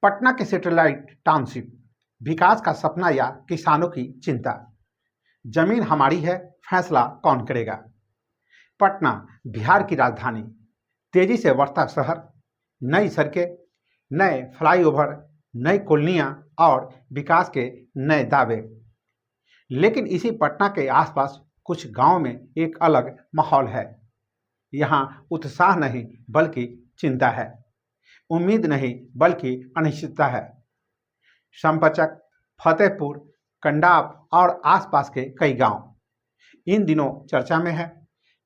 पटना के satellite township, विकास का सपना या किसानों की चिंता। जमीन हमारी है, फैसला कौन करेगा। पटना बिहार की राजधानी, तेजी से बढ़ता शहर, नई सड़कें, नए फ्लाईओवर, नई कॉलोनियां और विकास के नए दावे। लेकिन इसी पटना के आसपास कुछ गांवों में एक अलग माहौल है। यहाँ उत्साह नहीं बल्कि चिंता है, उम्मीद नहीं बल्कि अनिश्चितता है। संपचक, फतेहपुर, कंडाप और आसपास के कई गांव इन दिनों चर्चा में है।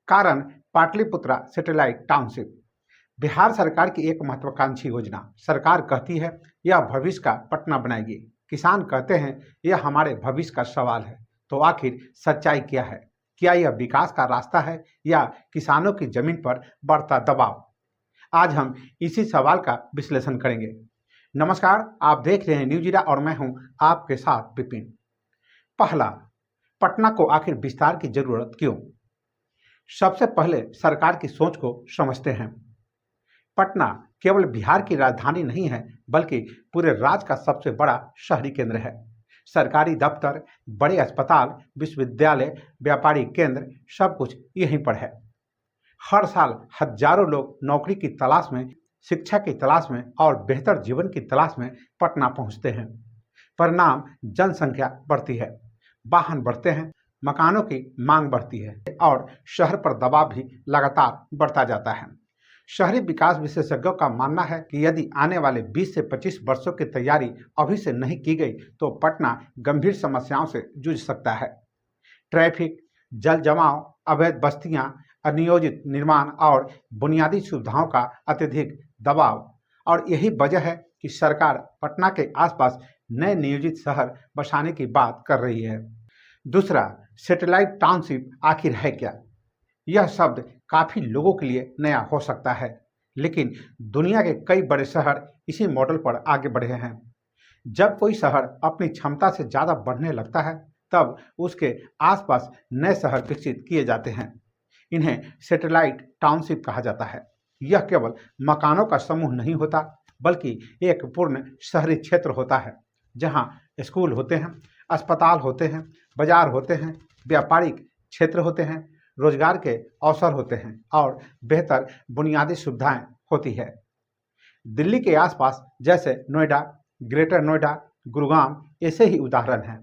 कारण पाटलिपुत्रा सैटेलाइट टाउनशिप, बिहार सरकार की एक महत्वाकांक्षी योजना। सरकार कहती है यह भविष्य का पटना बनाएगी, किसान कहते हैं यह हमारे भविष्य का सवाल है। तो आखिर सच्चाई क्या है? क्या यह विकास का रास्ता है या किसानों की जमीन पर बढ़ता दबाव? आज हम इसी सवाल का विश्लेषण करेंगे। नमस्कार, आप देख रहे हैं न्यूज ईरा और मैं हूं आपके साथ विपिन। पहला, पटना को आखिर विस्तार की जरूरत क्यों? सबसे पहले सरकार की सोच को समझते हैं। पटना केवल बिहार की राजधानी नहीं है बल्कि पूरे राज्य का सबसे बड़ा शहरी केंद्र है। सरकारी दफ्तर, बड़े अस्पताल, विश्वविद्यालय, व्यापारी केंद्र, सब कुछ यहीं पर है। हर साल हजारों लोग नौकरी की तलाश में, शिक्षा की तलाश में और बेहतर जीवन की तलाश में पटना पहुंचते हैं। परिणाम, जनसंख्या बढ़ती है, वाहन बढ़ते हैं, मकानों की मांग बढ़ती है और शहर पर दबाव भी लगातार बढ़ता जाता है। शहरी विकास विशेषज्ञों का मानना है कि यदि आने वाले 20 से 25 वर्षों की तैयारी अभी से नहीं की गई तो पटना गंभीर समस्याओं से जूझ सकता है। ट्रैफिक, जल जमाव, अवैध बस्तियां, अनियोजित निर्माण और बुनियादी सुविधाओं का अत्यधिक दबाव, और यही वजह है कि सरकार पटना के आसपास नए नियोजित शहर बसाने की बात कर रही है। दूसरा, सैटेलाइट टाउनशिप आखिर है क्या? यह शब्द काफी लोगों के लिए नया हो सकता है, लेकिन दुनिया के कई बड़े शहर इसी मॉडल पर आगे बढ़े हैं। जब कोई शहर अपनी क्षमता से ज्यादा बढ़ने लगता है तब उसके आसपास नए शहर विकसित किए जाते हैं। इन्हें सैटेलाइट टाउनशिप कहा जाता है। यह केवल मकानों का समूह नहीं होता बल्कि एक पूर्ण शहरी क्षेत्र होता है जहां स्कूल होते हैं, अस्पताल होते हैं, बाजार होते हैं, व्यापारिक क्षेत्र होते हैं, रोजगार के अवसर होते हैं और बेहतर बुनियादी सुविधाएं होती है। दिल्ली के आसपास जैसे नोएडा, ग्रेटर नोएडा, गुरुग्राम ऐसे ही उदाहरण हैं।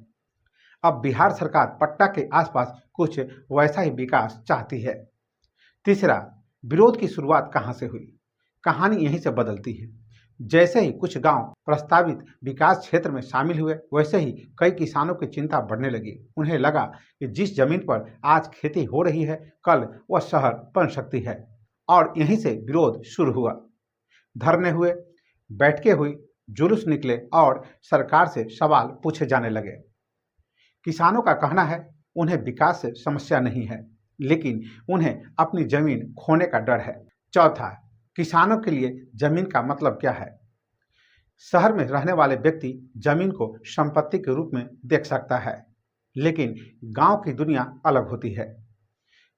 अब बिहार सरकार पटना के आसपास कुछ वैसा ही विकास चाहती है। तीसरा, विरोध की शुरुआत कहां से हुई? कहानी यहीं से बदलती है। जैसे ही कुछ गांव प्रस्तावित विकास क्षेत्र में शामिल हुए वैसे ही कई किसानों की चिंता बढ़ने लगी। उन्हें लगा कि जिस जमीन पर आज खेती हो रही है कल वह शहर बन सकती है, और यहीं से विरोध शुरू हुआ। धरने हुए, बैठकें हुई, जुलूस निकले और सरकार से सवाल पूछे जाने लगे। किसानों का कहना है उन्हें विकास से समस्या नहीं है, लेकिन उन्हें अपनी जमीन खोने का डर है। चौथा, किसानों के लिए जमीन का मतलब क्या है? शहर में रहने वाले व्यक्ति जमीन को संपत्ति के रूप में देख सकता है, लेकिन गांव की दुनिया अलग होती है।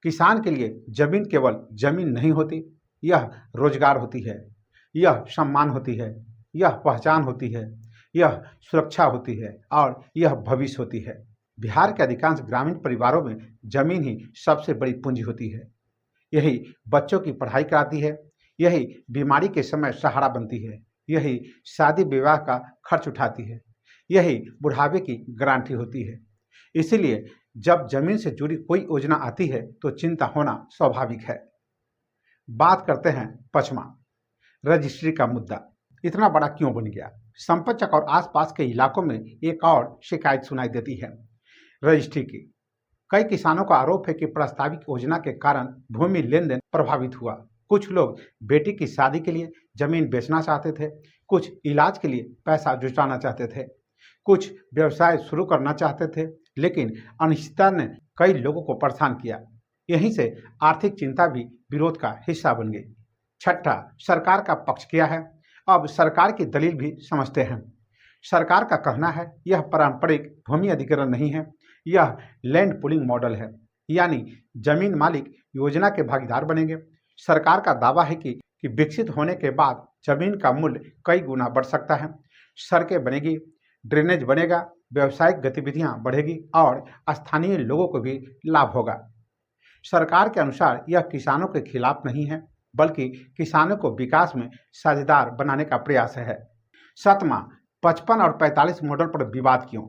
किसान के लिए जमीन केवल जमीन नहीं होती, यह रोजगार होती है, यह सम्मान होती है, यह पहचान होती है, यह सुरक्षा होती है और यह भविष्य होती है। बिहार के अधिकांश ग्रामीण परिवारों में जमीन ही सबसे बड़ी पूंजी होती है। यही बच्चों की पढ़ाई कराती है, यही बीमारी के समय सहारा बनती है, यही शादी विवाह का खर्च उठाती है, यही बुढ़ापे की गारंटी होती है। इसीलिए जब जमीन से जुड़ी कोई योजना आती है तो चिंता होना स्वाभाविक है। बात करते हैं पचमा, रजिस्ट्री का मुद्दा इतना बड़ा क्यों बन गया? संपतचक और आसपास के इलाकों में एक और शिकायत सुनाई देती है, रजिस्ट्री की। कई किसानों का आरोप है कि प्रस्तावित योजना के कारण भूमि लेन देन प्रभावित हुआ। कुछ लोग बेटी की शादी के लिए जमीन बेचना चाहते थे, कुछ इलाज के लिए पैसा जुटाना चाहते थे, कुछ व्यवसाय शुरू करना चाहते थे, लेकिन अनिश्चितता ने कई लोगों को परेशान किया। यहीं से आर्थिक चिंता भी विरोध का हिस्सा बन गई। छठा, सरकार का पक्ष क्या है? अब सरकार की दलील भी समझते हैं। सरकार का कहना है यह पारंपरिक भूमि अधिग्रहण नहीं है, यह लैंड पूलिंग मॉडल है, यानी जमीन मालिक योजना के भागीदार बनेंगे। सरकार का दावा है कि विकसित होने के बाद जमीन का मूल्य कई गुना बढ़ सकता है। सड़कें बनेगी, ड्रेनेज बनेगा, व्यावसायिक गतिविधियां बढ़ेगी और स्थानीय लोगों को भी लाभ होगा। सरकार के अनुसार यह किसानों के खिलाफ नहीं है, बल्कि किसानों को विकास में साझेदार बनाने का प्रयास है। 7वां, 55 और 45 मॉडल पर विवाद क्यों?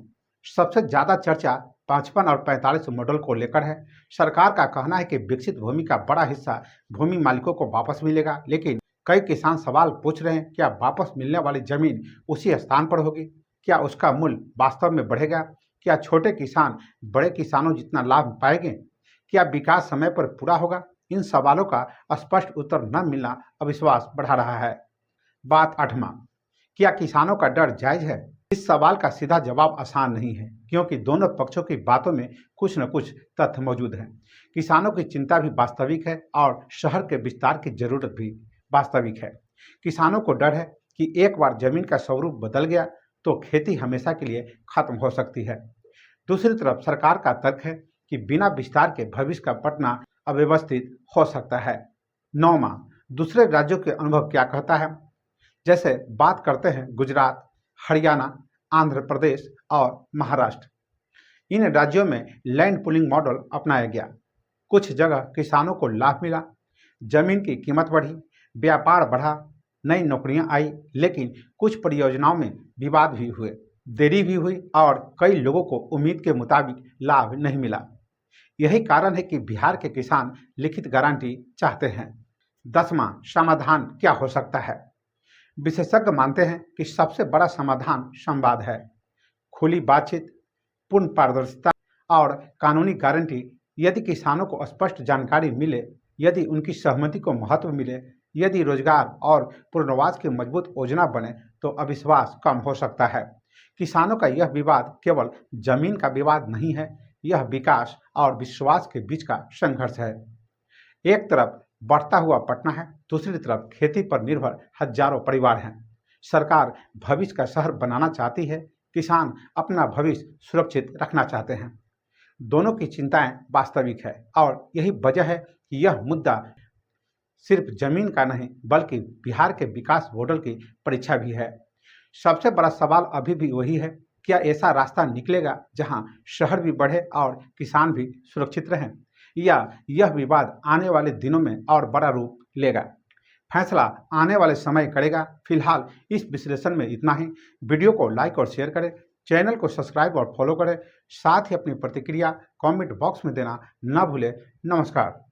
सबसे ज्यादा चर्चा 55 और 45 मॉडल को लेकर है। सरकार का कहना है कि विकसित भूमि का बड़ा हिस्सा भूमि मालिकों को वापस मिलेगा, लेकिन कई किसान सवाल पूछ रहे हैं, क्या वापस मिलने वाली जमीन उसी स्थान पर होगी? क्या उसका मूल्य वास्तव में बढ़ेगा? क्या छोटे किसान बड़े किसानों जितना लाभ पाएंगे? क्या विकास समय पर पूरा होगा? इन सवालों का स्पष्ट उत्तर न मिलना अविश्वास बढ़ा रहा है। बात 8वां, क्या किसानों का डर जायज है? इस सवाल का सीधा जवाब आसान नहीं है, क्योंकि दोनों पक्षों की बातों में कुछ न कुछ तथ्य मौजूद हैं। किसानों की चिंता भी वास्तविक है और शहर के विस्तार की जरूरत भी वास्तविक है। किसानों को डर है कि एक बार जमीन का स्वरूप बदल गया तो खेती हमेशा के लिए खत्म हो सकती है। दूसरी तरफ सरकार का तर्क है कि बिना विस्तार के भविष्य का पटना अव्यवस्थित हो सकता है। 9वां, दूसरे राज्यों के अनुभव क्या कहता है? जैसे बात करते हैं गुजरात, हरियाणा, आंध्र प्रदेश और महाराष्ट्र। इन राज्यों में लैंड पूलिंग मॉडल अपनाया गया। कुछ जगह किसानों को लाभ मिला, जमीन की कीमत बढ़ी, व्यापार बढ़ा, नई नौकरियां आई, लेकिन कुछ परियोजनाओं में विवाद भी हुए, देरी भी हुई और कई लोगों को उम्मीद के मुताबिक लाभ नहीं मिला। यही कारण है कि बिहार के किसान लिखित गारंटी चाहते हैं। 10वां, समाधान क्या हो सकता है? विशेषज्ञ मानते हैं कि सबसे बड़ा समाधान संवाद है। खुली बातचीत, पूर्ण पारदर्शिता और कानूनी गारंटी। यदि किसानों को स्पष्ट जानकारी मिले, यदि उनकी सहमति को महत्व मिले, यदि रोजगार और पुनर्वास की मजबूत योजना बने, तो अविश्वास कम हो सकता है। किसानों का यह विवाद केवल जमीन का विवाद नहीं है, यह विकास और विश्वास के बीच का संघर्ष है। एक तरफ बढ़ता हुआ पटना है, दूसरी तरफ खेती पर निर्भर हजारों परिवार हैं। सरकार भविष्य का शहर बनाना चाहती है, किसान अपना भविष्य सुरक्षित रखना चाहते हैं। दोनों की चिंताएं वास्तविक है और यही वजह है कि यह मुद्दा सिर्फ जमीन का नहीं, बल्कि बिहार के विकास मॉडल की परीक्षा भी है। सबसे बड़ा सवाल अभी भी वही है, क्या ऐसा रास्ता निकलेगा जहां शहर भी बढ़े और किसान भी सुरक्षित रहें, या यह विवाद आने वाले दिनों में और बड़ा रूप लेगा? फैसला आने वाले समय करेगा। फिलहाल इस विश्लेषण में इतना ही। वीडियो को लाइक और शेयर करें, चैनल को सब्सक्राइब और फॉलो करें, साथ ही अपनी प्रतिक्रिया कमेंट बॉक्स में देना न भूलें। नमस्कार।